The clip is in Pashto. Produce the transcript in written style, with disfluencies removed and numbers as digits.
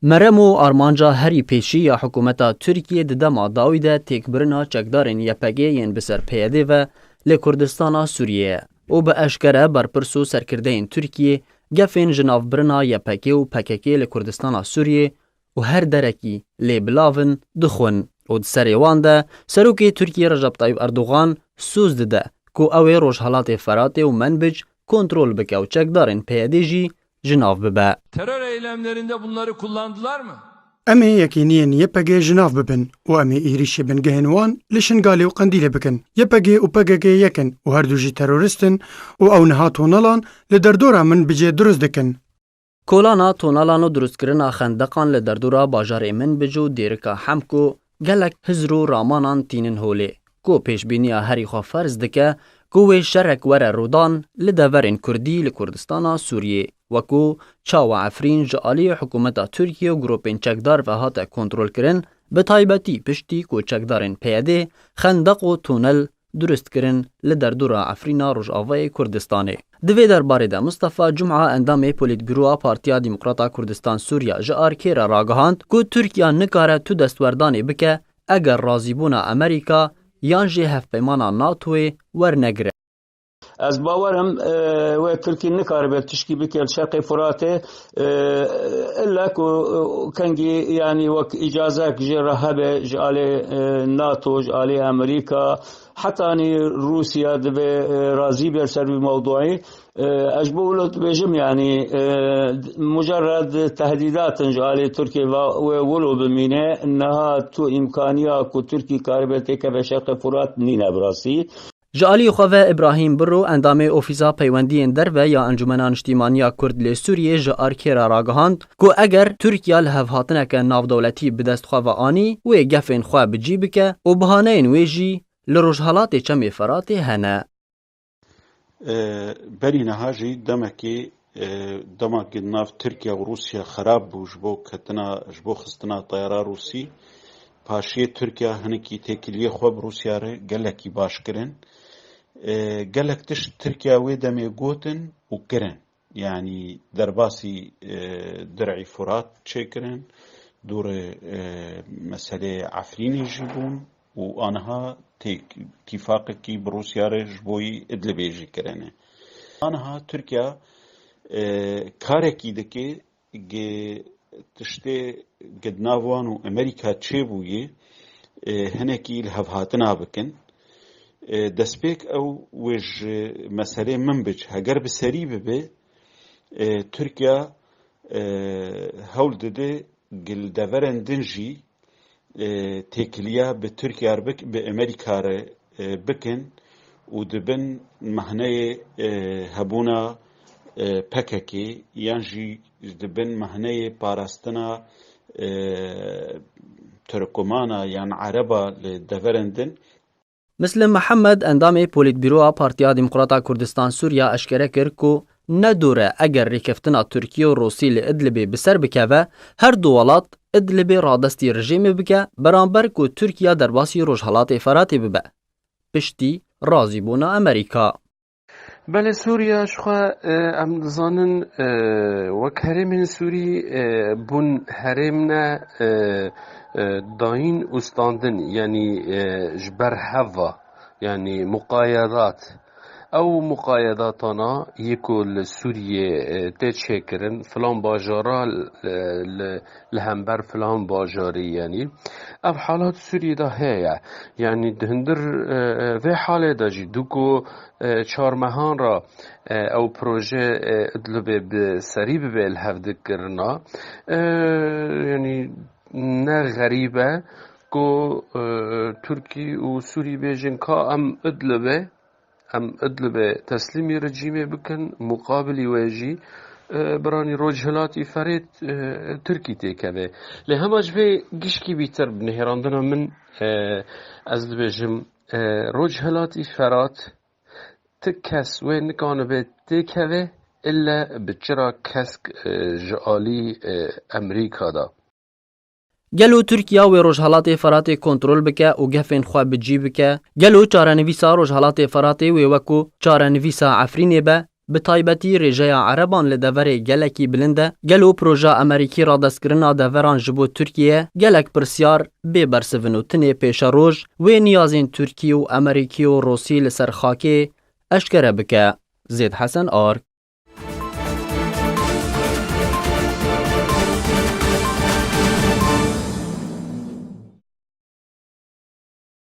مرم و آرمانجا هری پیشی یا حکومتا ترکیه دما داویده تکبرنا چکدارن یپگه ین بسر پیاده و لکردستان سوریه او به اشکره برپرسو سرکرده ترکیه گفین جناف برنا یپگه و پککه لکردستان سوریه و هر درکی لیبلاون دخون و سریوان ده سروک ترکیه رجب طیب اردوغان سوز ده که اوی روشحالات فراته و منبج kontrol beke و çekdarên PYD jî jinav bibe. Terör eylemlerinde bunları kullandılar mı? Em ê yekîniyên YPG jinav bibin û em ê êrişê bingehên wan li Şingalê û Qendîlê bikin. YPG û PKK yekin û her du jî terorîstin û ew niha tonalan li derdora min bicê durust dikin. Kolana tonalan û durustkirina xendeqan li derdora bajarê min bic û dêrika Hemko gelek hizr û ramanan tînin holê. Ku pêşbîniya herî xwe ferz dike ku wê şerek were rodan li deverên Kurdî li Kurdistana Sûriyê wekû çawa Efrîn ji aliyê hikûmeta Tirkiye û grûpên çekdar ve hate kontrolkirin bi taybetî piştî ku çekdarên PYD xendeq û tunel durustkirin li derdora Efrîna Rojavayê Kurdistanê. Di vê derbarê de Mustafa Cum'a endamê Polîtbîroya Partiya Demokrata Kurdistan Sûriya ji arkêra ragihand ku Tirkiya nikare tu destwerdanê bike eger razîbûna Amerîka yan jê hevpeymana NATOyê wernegire. از باورم و ترکی نکاره تشکی بکل شرق فراتي الا کو کنگی یعنی وک اجازه جی رهبه جاله ناتو جاله امریکا حتى يعني روسيا دبي راضي بيرسل بموضوعي اجبولت بجم يعني مجرد تهديدات جاله تركيا وولو بمينه انها تو امكانيه كو تركي كاربتك بشرق فرات نينا براسي جالی خواه ابراهیم برو اندام اوفیزا پیوندی درو یا انجمنان اجتماعی کرد لی سوریه جا آرکیرا راگهاند که اگر ترکیه لحوهاتنه که ناو دولتی بدست خواه آنی و گفین خواه بجی بکه و بهانه این ویجی لروجحالات چم فراتی هنه. بری نهاجی دمکی ناف ترکیه و روسیه خراب بو جبو خستنا طیاره روسی پاشیه ترکیه هنکی تکلیه خواب روسیه ره گلکی باش کرن قالك تش تركيا ويدمي قوتن وكرن يعني درباسي درعي فرات تشكرن دور مسألة عفرين يجيبون وأنها اتفاقكي بروسيا رجبوي إدلب يجي كرنه أنها تركيا كاركي دكي تشتي قد نافوان وأمريكا تشيبوي هنكي الهفهاتنا بكن دەستپێک ئەو وێژ مەسەلەی من بچ هەگەر بسەری ببێ تورکیا هەوڵ دەدێ گلدەڤەرن دنجی تێکلیە بە تورکیا بە ئەمریکارە بکن و دبن مەهنەیە هەبوونا پەکەکێ یانژی دبن مەهنەیە پاراستنا ترکمانە یان عەرەبە لە دەڤەرندن مثل محمد اندام پولیتبیرو پارتیا دموکراتا کردستان سوریا اشکره کرد که ندوره اگر ریکفتنا ترکیه و روسی لادلبی بسر بکه و هر دو ولات ادلبی رادستی رژیم بکه برانبر که ترکیه در باسی روشحالات فراتی ببه پشتی رازی بونا امریکا. بله سوریا شخوا ام دزانن وک هرمین سوری بون هرمنا داین استاندن یعنی جبر هوا یعنی مقایدات او مقایداتنا یکل سوریه تشکرن فلان باجارا لهمبر فلان باجاری یعنی اب حالات سوریه دا هيا يعني دهندر في حاله دا جدوكو چارمهان را او پروژه ادلبه بسریب به الهفده کرنا يعني نه غریبه کو ترکی و سوری بیجن که ام ادلبه تسلیمی رجیمه بکن مقابلی ویجی برانی روجهلاتی فرید ترکی تیکه لی هماج به گشکی بیتر بنهراندنا من از بیجم روجهلاتی فرات تکس و نکانه به تیکه الا بچرا کسک جعالی امریکا دا گلو ترکیا و روشحالات فراتی کنترل بکه و گفین خواه بجی بکه گلو چارنویسا روشحالات فراتی و وکو چارنویسا عفرینه به bi taybetî rêjeya Ereban li deverê gelekî bilind e, gelo proja Amerîkî radestkirina deveran ji bo Tirkiye gelek pirsyar bê bersivin û tinê pêşeroj wê niyazên Tirkiye û Amerîkî û Rûsî li ser xakê eşkere bike. Zêd Hesen Ark.